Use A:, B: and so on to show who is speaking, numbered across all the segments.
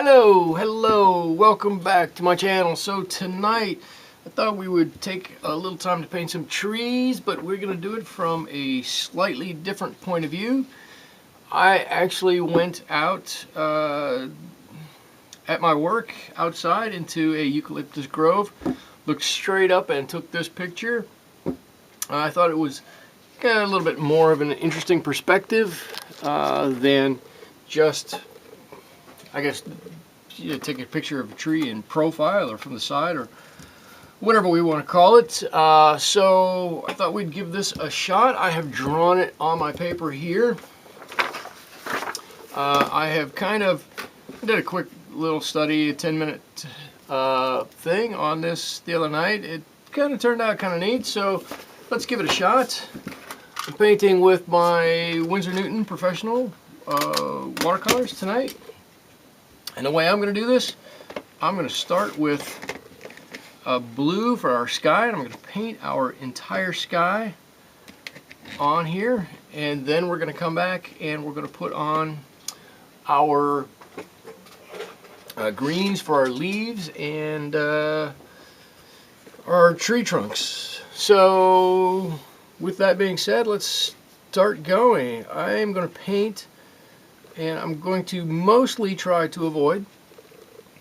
A: Hello, welcome back to my channel. So tonight I thought we would take a little time to paint some trees, but we're going to do it from a slightly different point of view. I actually went out at my work outside into a eucalyptus grove, looked straight up and took this picture. I thought it was a little bit more of an interesting perspective than just, I guess, take a picture of a tree in profile or from the side or whatever we want to call it. So I thought we'd give this a shot. I have drawn it on my paper here. I have did a quick little study, a 10-minute thing on this the other night. It kind of turned out kind of neat, so let's give it a shot. I'm painting with my Winsor Newton Professional watercolors tonight. And the way I'm going to do this, I'm going to start with a blue for our sky, and I'm going to paint our entire sky on here, and then we're going to come back and we're going to put on our greens for our leaves and our tree trunks. So with that being said, let's start going. I'm going to paint, and I'm going to mostly try to avoid.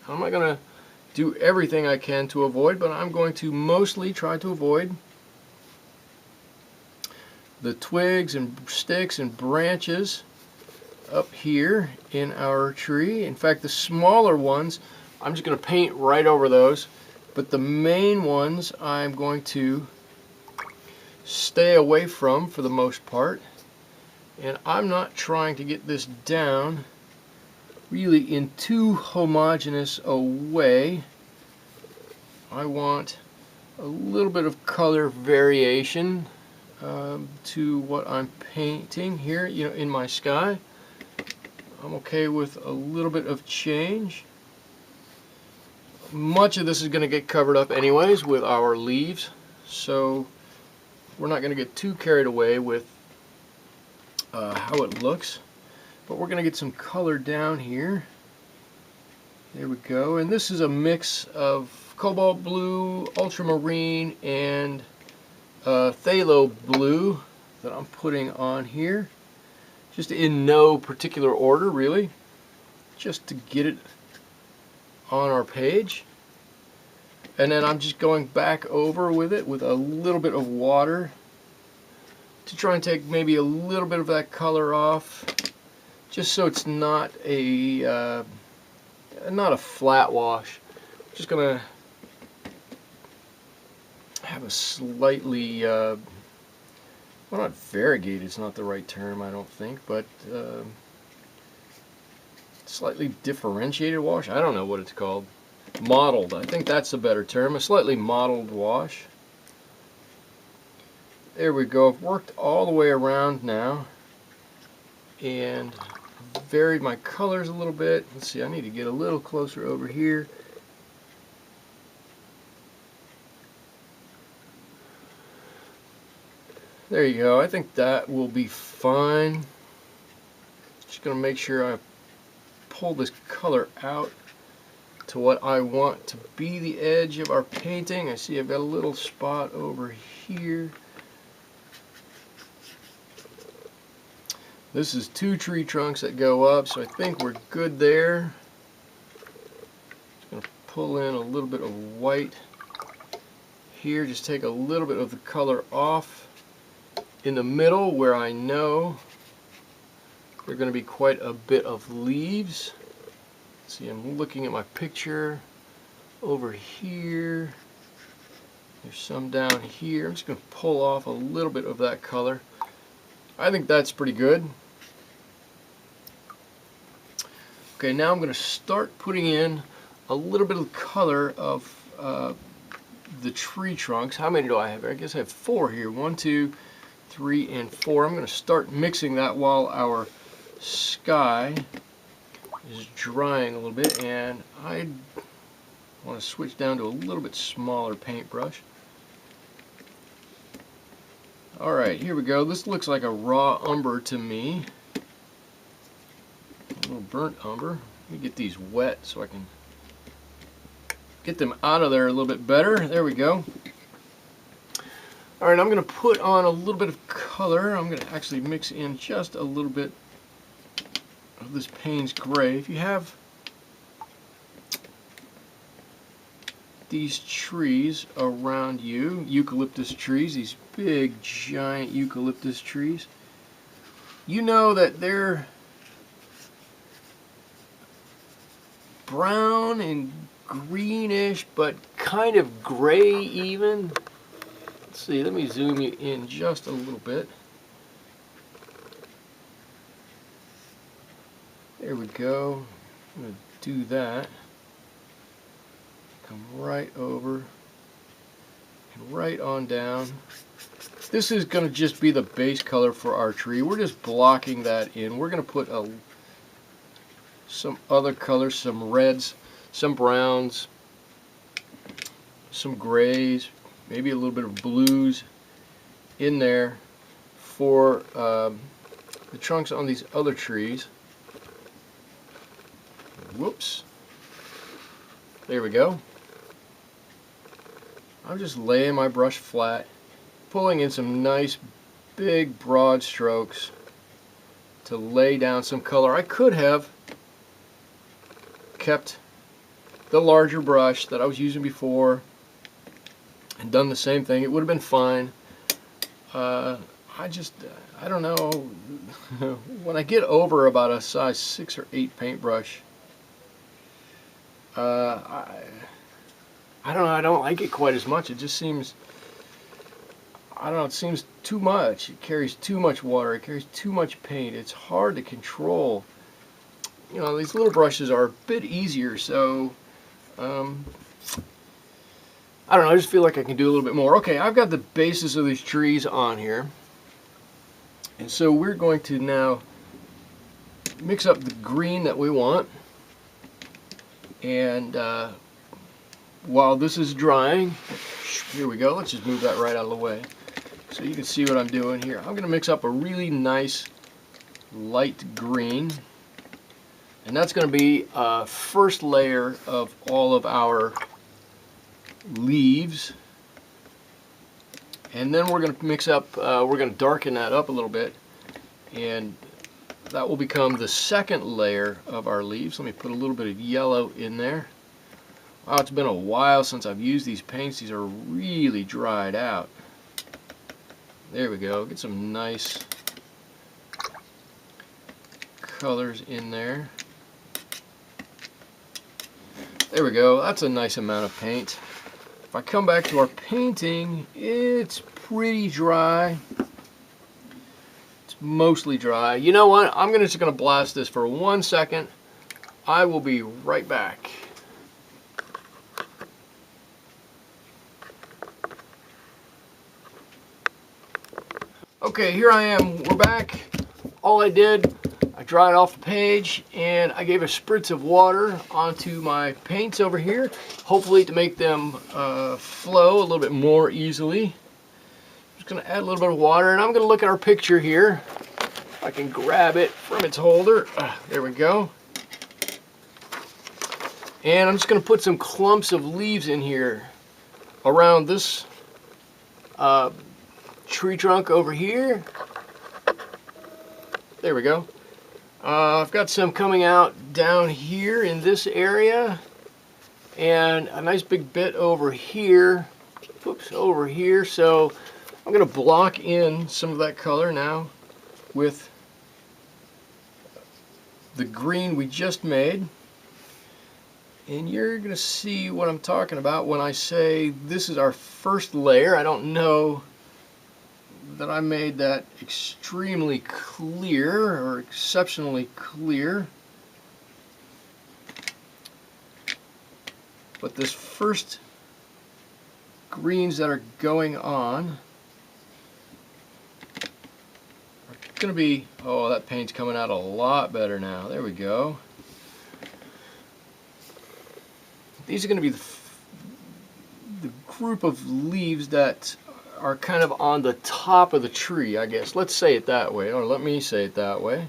A: I'm not going to do everything I can to avoid, but I'm going to mostly try to avoid the twigs and sticks and branches up here in our tree. In fact, the smaller ones, I'm just going to paint right over those, but the main ones I'm going to stay away from for the most part. And I'm not trying to get this down really in too homogeneous a way. I want a little bit of color variation to what I'm painting here, in my sky. I'm okay with a little bit of change. Much of this is going to get covered up anyways with our leaves, so we're not going to get too carried away with how it looks, but we're going to get some color down here. There we go. And this is a mix of cobalt blue, ultramarine, and phthalo blue that I'm putting on here, just in no particular order really, just to get it on our page. And then I'm just going back over with it with a little bit of water to try and take maybe a little bit of that color off, just so it's not a flat wash. Just gonna have a slightly well, not variegated, it's not the right term, I don't think, but slightly differentiated wash. I don't know what it's called. Mottled, I think that's a better term. A slightly mottled wash. There we go. I've worked all the way around now and varied my colors a little bit. Let's see, I need to get a little closer over here. There you go. I think that will be fine. Just going to make sure I pull this color out to what I want to be the edge of our painting. I see I've got a little spot over here. This is 2 tree trunks that go up, so I think we're good there. Just going to pull in a little bit of white here, just take a little bit of the color off in the middle where I know there are going to be quite a bit of leaves. See, I'm looking at my picture over here. There's some down here. I'm just going to pull off a little bit of that color. I think that's pretty good. Okay, now I'm going to start putting in a little bit of color of the tree trunks. How many do I have? I guess I have 4 here. 1, 2, 3, and 4. I'm going to start mixing that while our sky is drying a little bit, and I want to switch down to a little bit smaller paintbrush. Alright, here we go. This looks like a raw umber to me. A little burnt umber. Let me get these wet so I can get them out of there a little bit better. There we go. Alright, I'm going to put on a little bit of color. I'm going to actually mix in just a little bit of this Payne's gray. If you have these trees around you, eucalyptus trees, these big giant eucalyptus trees, you know that they're brown and greenish, but kind of gray even. Let's see, let me zoom you in just a little bit. There we go. I'm going to do that. Come right over and right on down. This is going to just be the base color for our tree. We're just blocking that in. We're going to put some other colors, some reds, some browns, some grays, maybe a little bit of blues in there for the trunks on these other trees. Whoops. There we go. I'm just laying my brush flat, pulling in some nice big broad strokes to lay down some color. I could have kept the larger brush that I was using before and done the same thing. It would have been fine. I don't know. When I get over about a size 6 or 8 paintbrush, I don't know, I don't like it quite as much. It just seems, I don't know, it seems too much. It carries too much water. It carries too much paint. It's hard to control. You know, these little brushes are a bit easier, so I don't know, I just feel like I can do a little bit more. Okay, I've got the bases of these trees on here, and so we're going to now mix up the green that we want, and while this is drying, here we go, let's just move that right out of the way so you can see what I'm doing here. I'm going to mix up a really nice light green, and that's going to be a first layer of all of our leaves. And then we're going to mix up, we're going to darken that up a little bit, and that will become the second layer of our leaves. Let me put a little bit of yellow in there. Wow, it's been a while since I've used these paints. These are really dried out. There we go. Get some nice colors in there. There we go. That's a nice amount of paint. If I come back to our painting, it's pretty dry. It's mostly dry. You know what? I'm just going to blast this for 1 second. I will be right back. Okay, here I am. We're back. All I did, I dried off the page and I gave a spritz of water onto my paints over here, hopefully to make them flow a little bit more easily. Just going to add a little bit of water, and I'm going to look at our picture here. If I can grab it from its holder. There we go. And I'm just going to put some clumps of leaves in here around this tree trunk over here. There we go. I've got some coming out down here in this area, and a nice big bit over here. Oops, over here. So I'm going to block in some of that color now with the green we just made. And you're going to see what I'm talking about when I say this is our first layer. I don't know that I made that extremely clear or exceptionally clear, but this first greens that are going on are going to be, oh, that paint's coming out a lot better now. There we go. These are going to be the group of leaves that are kind of on the top of the tree, I guess. Let's say it that way, or let me say it that way.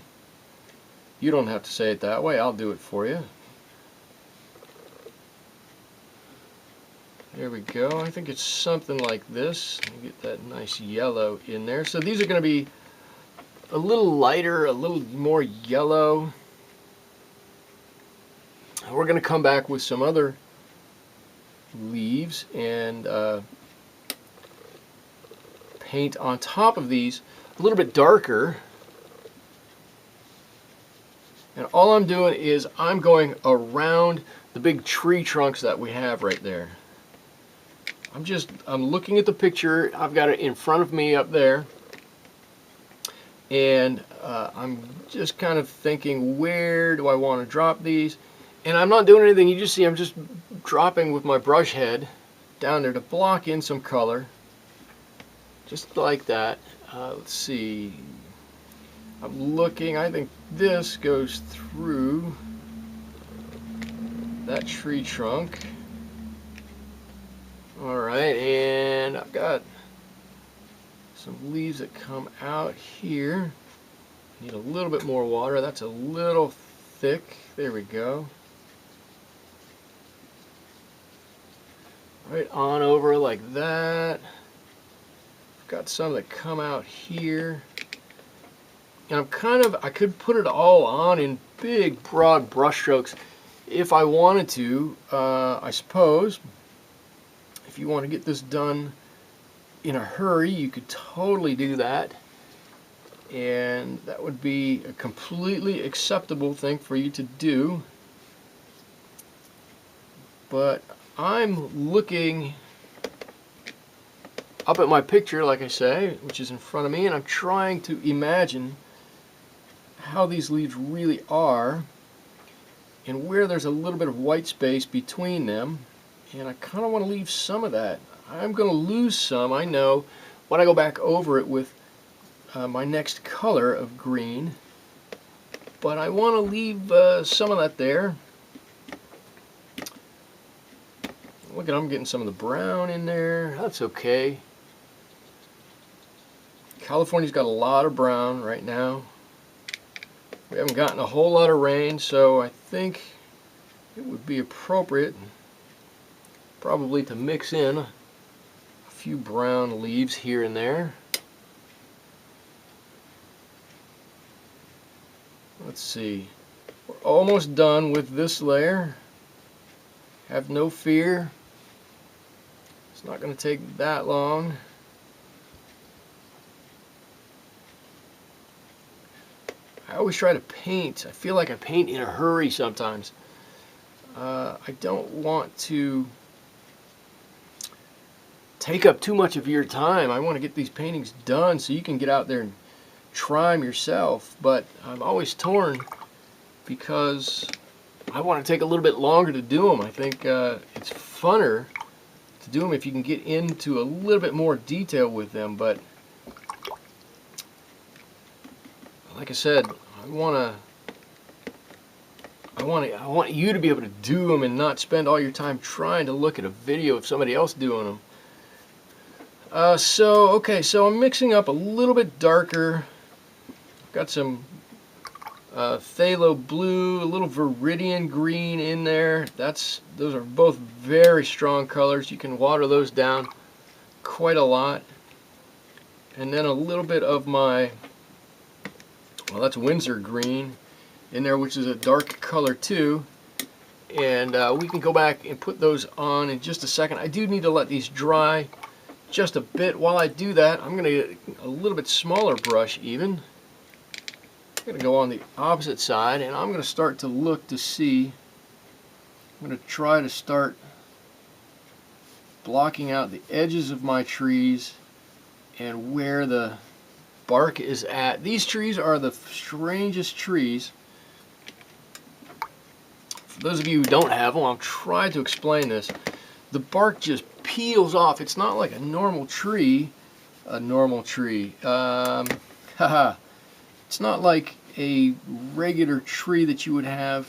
A: You don't have to say it that way. I'll do it for you. There we go. I think it's something like this. Get that nice yellow in there. So these are going to be a little lighter, a little more yellow. We're going to come back with some other leaves and paint on top of these a little bit darker. And all I'm doing is I'm going around the big tree trunks that we have right there. I'm looking at the picture. I've got it in front of me up there, and I'm just kind of thinking, where do I want to drop these? And I'm not doing anything. You just see I'm just dropping with my brush head down there to block in some color, just like that. Let's see. I'm looking. I think this goes through that tree trunk. Alright, and I've got some leaves that come out here. Need a little bit more water. That's a little thick. There we go. Right on over like that. I've got some that come out here. And I could put it all on in big, broad brush strokes if I wanted to, I suppose. If you want to get this done in a hurry, you could totally do that, and that would be a completely acceptable thing for you to do. But I'm looking up at my picture, like I say, which is in front of me, and I'm trying to imagine how these leaves really are and where there's a little bit of white space between them. And I kind of want to leave some of that. I'm going to lose some, I know, when I go back over it with my next color of green. But I want to leave some of that there. Look at, I'm getting some of the brown in there. That's okay. California's got a lot of brown right now. We haven't gotten a whole lot of rain, so I think it would be appropriate probably to mix in a few brown leaves here and there. Let's see. We're almost done with this layer. Have no fear. It's not going to take that long. I always try to paint. I feel like I paint in a hurry sometimes. I don't want to take up too much of your time. I want to get these paintings done so you can get out there and try them yourself. But I'm always torn because I want to take a little bit longer to do them. I think it's funner to do them if you can get into a little bit more detail with them. But like I said, I want you to be able to do them and not spend all your time trying to look at a video of somebody else doing them. So I'm mixing up a little bit darker. I've got some phthalo blue, a little viridian green in there. Those are both very strong colors. You can water those down quite a lot. And then a little bit of my, well, that's Windsor green in there, which is a dark color too. And we can go back and put those on in just a second. I do need to let these dry just a bit. While I do that, I'm going to get a little bit smaller brush even. I'm going to go on the opposite side, and I'm going to start to look to see. I'm going to try to start blocking out the edges of my trees and where the bark is at. These trees are the strangest trees. For those of you who don't have them, I'll try to explain this. The bark just peels off. It's not like a normal tree. It's not like a regular tree that you would have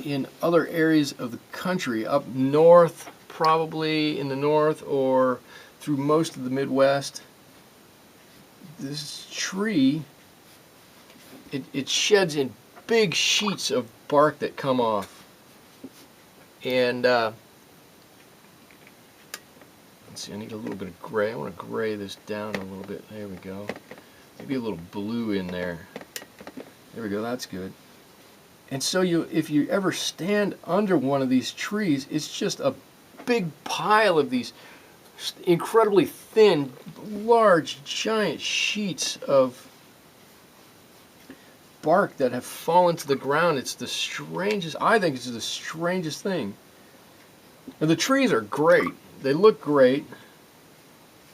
A: in other areas of the country. Up north, probably in the north, or through most of the Midwest. This tree, it sheds in big sheets of bark that come off. And let's see, I need a little bit of gray. I want to gray this down a little bit. There we go. Maybe a little blue in there. There we go, that's good. And so if you ever stand under one of these trees, it's just a big pile of these incredibly thin, large, giant sheets of bark that have fallen to the ground. It's the strangest, I think it's the strangest thing. And the trees are great. They look great.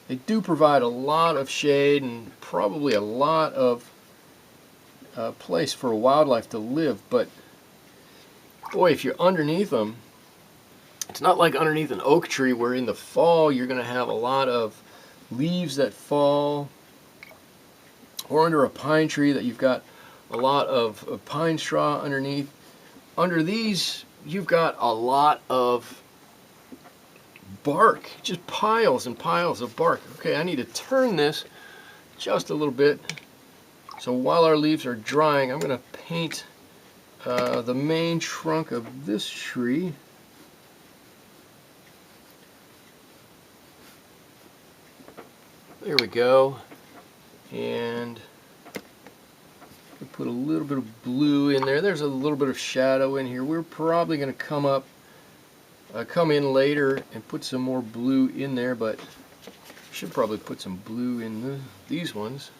A: They do provide a lot of shade and probably a lot of place for wildlife to live, but boy, if you're underneath them, it's not like underneath an oak tree where in the fall you're going to have a lot of leaves that fall, or under a pine tree that you've got a lot of pine straw underneath. Under these, you've got a lot of bark, just piles and piles of bark. Okay, I need to turn this just a little bit. So while our leaves are drying, I'm going to paint the main trunk of this tree. There we go. And put a little bit of blue in there. There's a little bit of shadow in here. We're probably going to come in later and put some more blue in there, but should probably put some blue in these ones.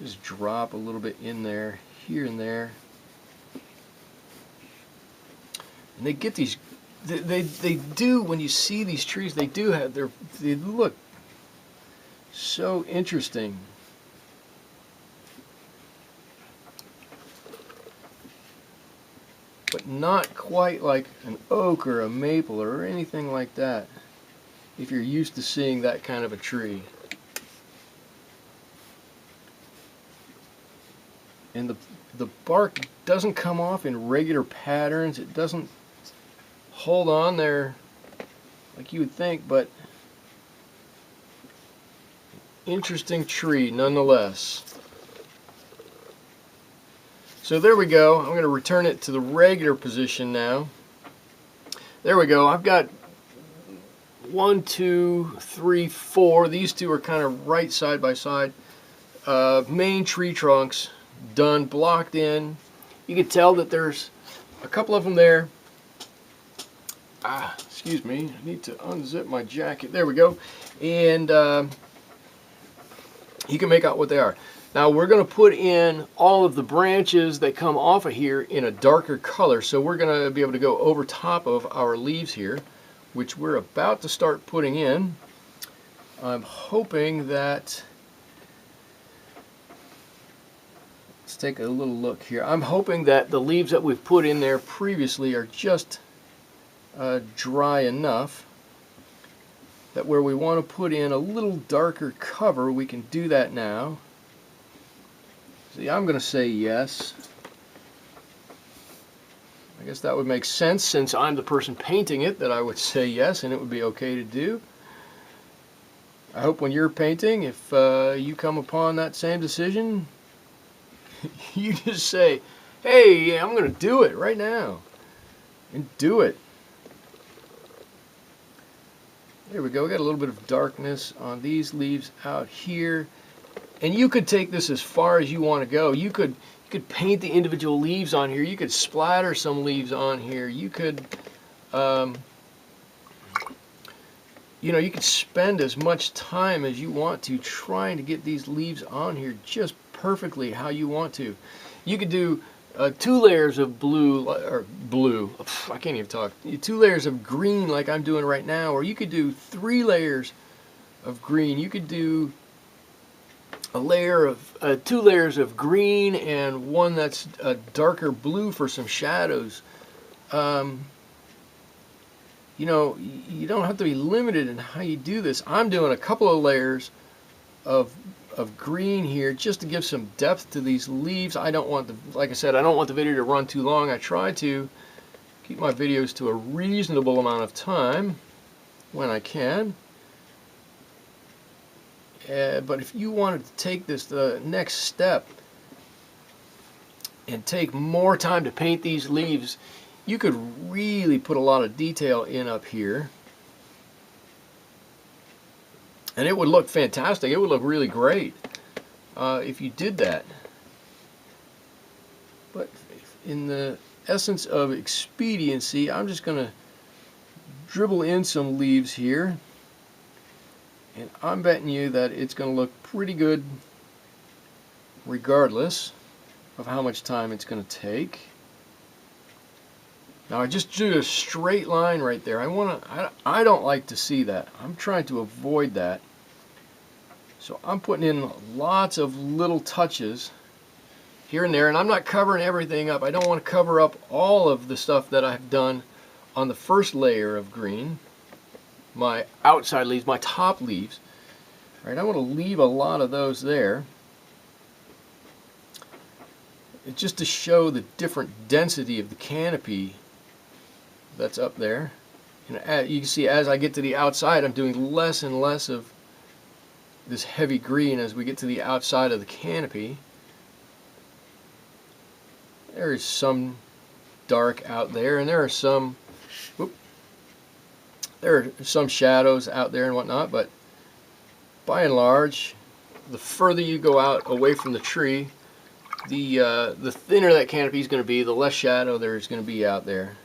A: Just drop a little bit in there, here and there. And they get these, they do, when you see these trees, they do have they look so interesting. But not quite like an oak or a maple or anything like that, if you're used to seeing that kind of a tree. And the bark doesn't come off in regular patterns. It doesn't hold on there like you would think, but interesting tree nonetheless. So there we go. I'm going to return it to the regular position now. There we go. I've got 1, 2, 3, 4. These two are kind of right side by side. Main tree trunks done, blocked in. You can tell that there's a couple of them there. Excuse me, I need to unzip my jacket. There we go. And you can make out what they are. Now we're going to put in all of the branches that come off of here in a darker color. So we're going to be able to go over top of our leaves here, which we're about to start putting in. I'm hoping that, let's take a little look here. I'm hoping that the leaves that we've put in there previously are just dry enough that where we want to put in a little darker cover, we can do that now. See, I'm going to say yes. I guess that would make sense since I'm the person painting it, that I would say yes and it would be okay to do. I hope when you're painting, if you come upon that same decision, you just say, hey, I'm going to do it right now. And do it. There we go. We got a little bit of darkness on these leaves out here. And you could take this as far as you want to go. You could paint the individual leaves on here. You could splatter some leaves on here. You could, you know, you could spend as much time as you want to trying to get these leaves on here just perfectly how you want to. You could do 2 layers of blue, I can't even talk. 2 layers of green like I'm doing right now, or you could do 3 layers of green. You could do a layer of 2 layers of green and one that's a darker blue for some shadows. You know, you don't have to be limited in how you do this. I'm doing a couple of layers of green here just to give some depth to these leaves. I don't want the, like I said, I don't want the video to run too long. I try to keep my videos to a reasonable amount of time when I can. But if you wanted to take this the next step and take more time to paint these leaves, you could really put a lot of detail in up here. And it would look fantastic. It would look really great if you did that. But in the essence of expediency, I'm just going to dribble in some leaves here. And I'm betting you that it's going to look pretty good regardless of how much time it's going to take. Now I just drew a straight line right there. I don't like to see that. I'm trying to avoid that. So I'm putting in lots of little touches here and there, and I'm not covering everything up. I don't want to cover up all of the stuff that I've done on the first layer of green, my outside leaves, my top leaves. Right, I want to leave a lot of those there. It's just to show the different density of the canopy that's up there. And you can see as I get to the outside, I'm doing less and less of this heavy green as we get to the outside of the canopy. There is some dark out there, and there are some shadows out there and whatnot, but by and large, the further you go out away from the tree, the thinner that canopy is going to be, the less shadow there's going to be out there.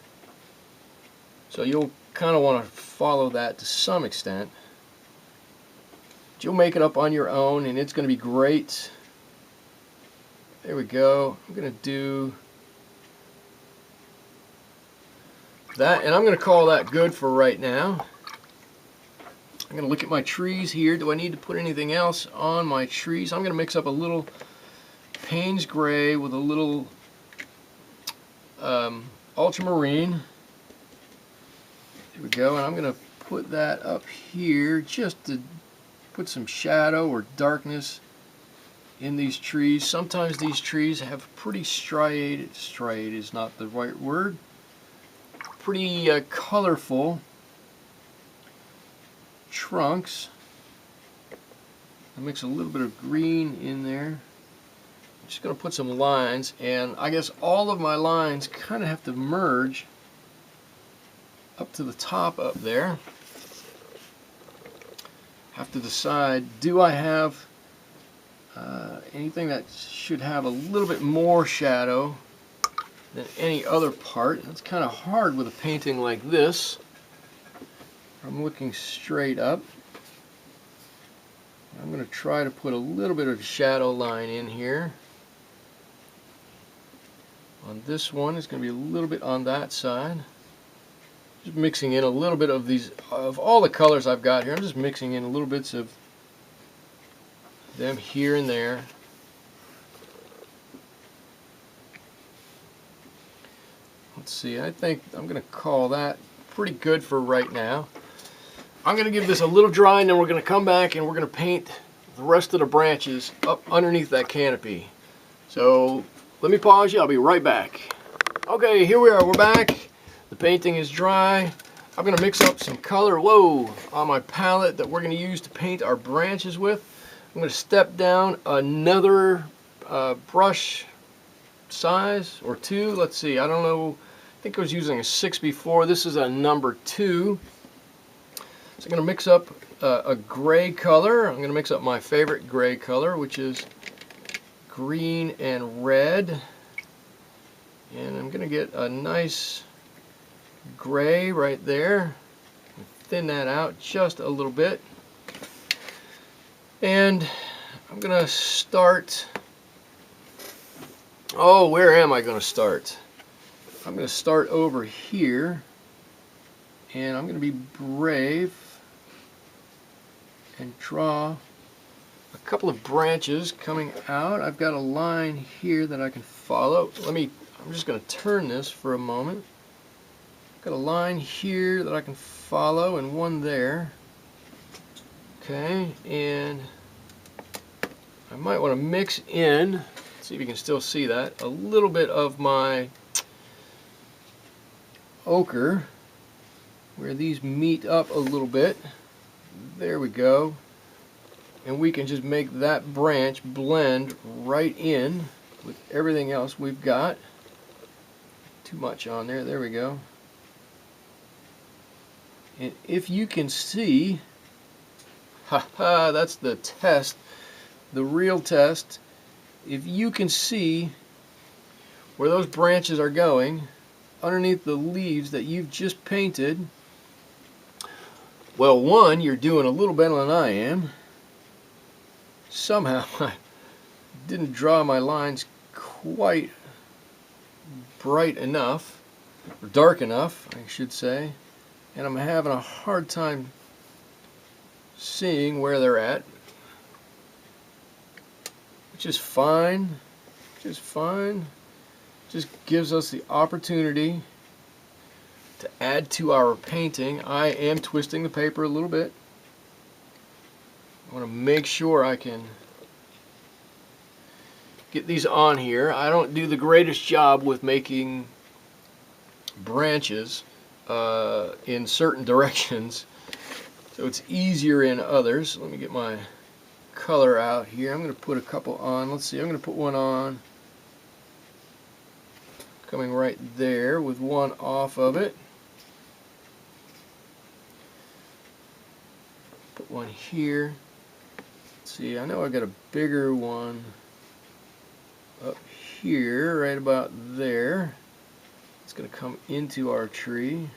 A: So you'll kind of want to follow that to some extent. But you'll make it up on your own, and it's going to be great. There we go. I'm going to do that, and I'm going to call that good for right now. I'm going to look at my trees here. Do I need to put anything else on my trees? I'm going to mix up a little Payne's gray with a little ultramarine. There we go, and I'm going to put that up here just to put some shadow or darkness in these trees. Sometimes these trees have pretty striated is not the right word, pretty colorful trunks. I mix a little bit of green in there. I'm just going to put some lines, and I guess all of my lines kind of have to merge up to the top up there. Have to decide, do I have anything that should have a little bit more shadow than any other part? That's kind of hard with a painting like this. I'm looking straight up. I'm going to try to put a little bit of shadow line in here. On this one, it's going to be a little bit on that side. Just mixing in a little bit of these, of all the colors I've got here. I'm just mixing in a little bits of them here and there. Let's see, I think I'm going to call that pretty good for right now. I'm going to give this a little dry, and then we're going to come back and we're going to paint the rest of the branches up underneath that canopy. So let me pause you, I'll be right back. Okay, here we are, we're back. The painting is dry. I'm going to mix up some color, on my palette that we're going to use to paint our branches with. I'm going to step down another brush size or two. Let's see, I don't know, I think I was using a 6 before. This is a number 2. So I'm going to mix up a gray color. I'm going to mix up my favorite gray color, which is green and red. And I'm going to get a nice gray right there. Thin that out just a little bit. And I'm going to start... Oh, where am I going to start? I'm going to start over here. And I'm going to be brave and draw a couple of branches coming out. I've got a line here that I can follow. I'm just going to turn this for a moment. I've got a line here that I can follow and one there. Okay, and I might want to mix in, see if you can still see that, a little bit of my ochre where these meet up a little bit. There we go. And we can just make that branch blend right in. with everything else we've got. Too much on there. There we go. And if you can see, haha, that's the test, the real test. If you can see where those branches are going underneath the leaves that you've just painted, well, one, you're doing a little better than I am. Somehow I didn't draw my lines quite bright enough, or dark enough, I should say, and I'm having a hard time seeing where they're at, which is fine, just fine. Just gives us the opportunity to add to our painting. I am twisting the paper a little bit. I want to make sure I can get these on here. I don't do the greatest job with making branches in certain directions, so it's easier in others. Let me get my color out here. I'm going to put a couple on. Let's see, I'm going to put one on coming right there with one off of it. Put one here. Let's see, I know I got a bigger one up here, right about there. It's going to come into our tree.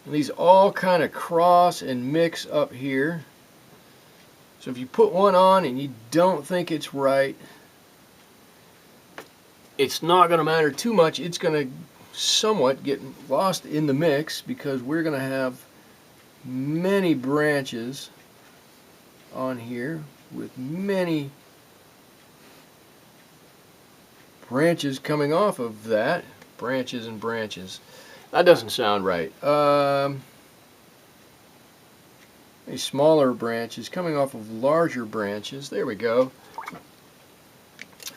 A: And these all kind of cross and mix up here. So if you put one on and you don't think it's right, it's not going to matter too much. It's going to somewhat get lost in the mix because we're going to have many branches on here with many branches coming off of that. Branches and branches. That doesn't sound right. These smaller branches coming off of larger branches. There we go.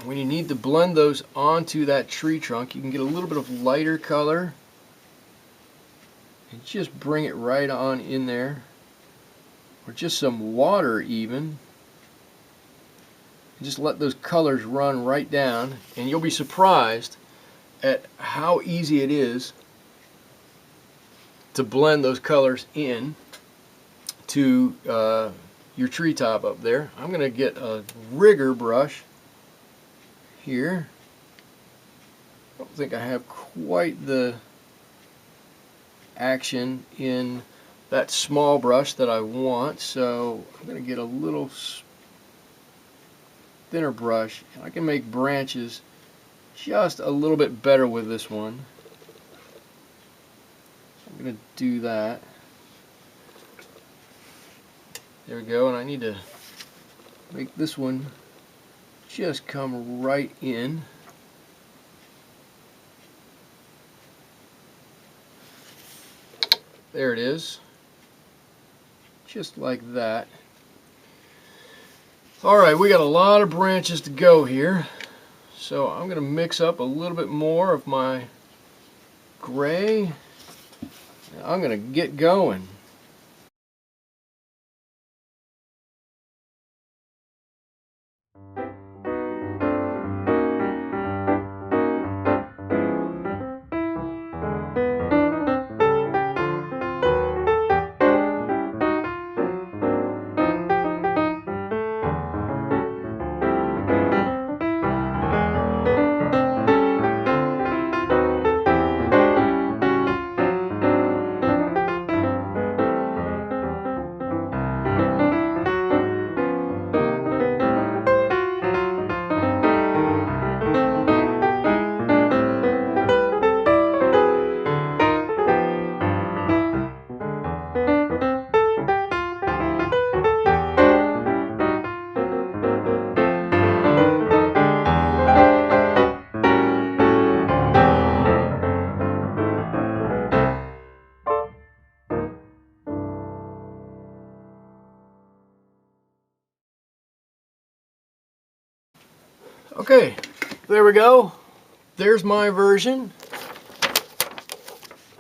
A: When you need to blend those onto that tree trunk, you can get a little bit of lighter color and just bring it right on in there, or just some water even, and just let those colors run right down, and you'll be surprised at how easy it is to blend those colors in to your treetop up there. I'm going to get a rigger brush here. I don't think I have quite the action in that small brush that I want, so I'm going to get a little thinner brush, and I can make branches just a little bit better with this one. So I'm going to do that. There we go, and I need to make this one just come right in. There it is. Just like that. Alright, we got a lot of branches to go here. So I'm going to mix up a little bit more of my gray. And I'm going to get going. Okay, there we go. There's my version.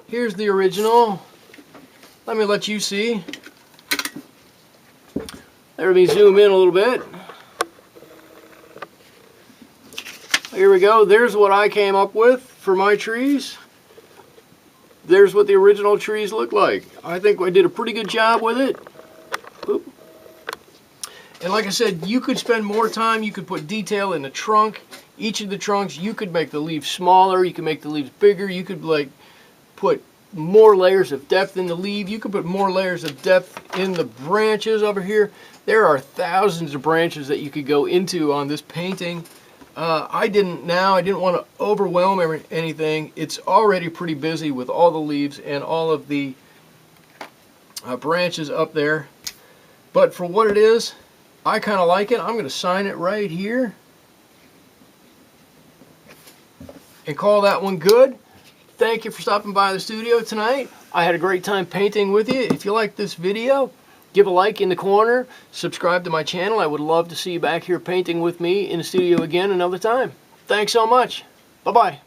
A: Here's the original. Let me let you see. Let me zoom in a little bit. here we go. There's what I came up with for my trees. There's what the original trees look like. I think I did a pretty good job with it. Boop. And like I said, you could spend more time. You could put detail in the trunk. Each of the trunks, you could make the leaves smaller. You could make the leaves bigger. You could like put more layers of depth in the leaf. You could put more layers of depth in the branches over here. There are thousands of branches that you could go into on this painting. I didn't want to overwhelm anything. It's already pretty busy with all the leaves and all of the branches up there. But for what it is, I kind of like it. I'm going to sign it right here and call that one good. Thank you for stopping by the studio tonight. I had a great time painting with you. If you like this video, give a like in the corner. Subscribe to my channel. I would love to see you back here painting with me in the studio again another time. Thanks so much. Bye-bye.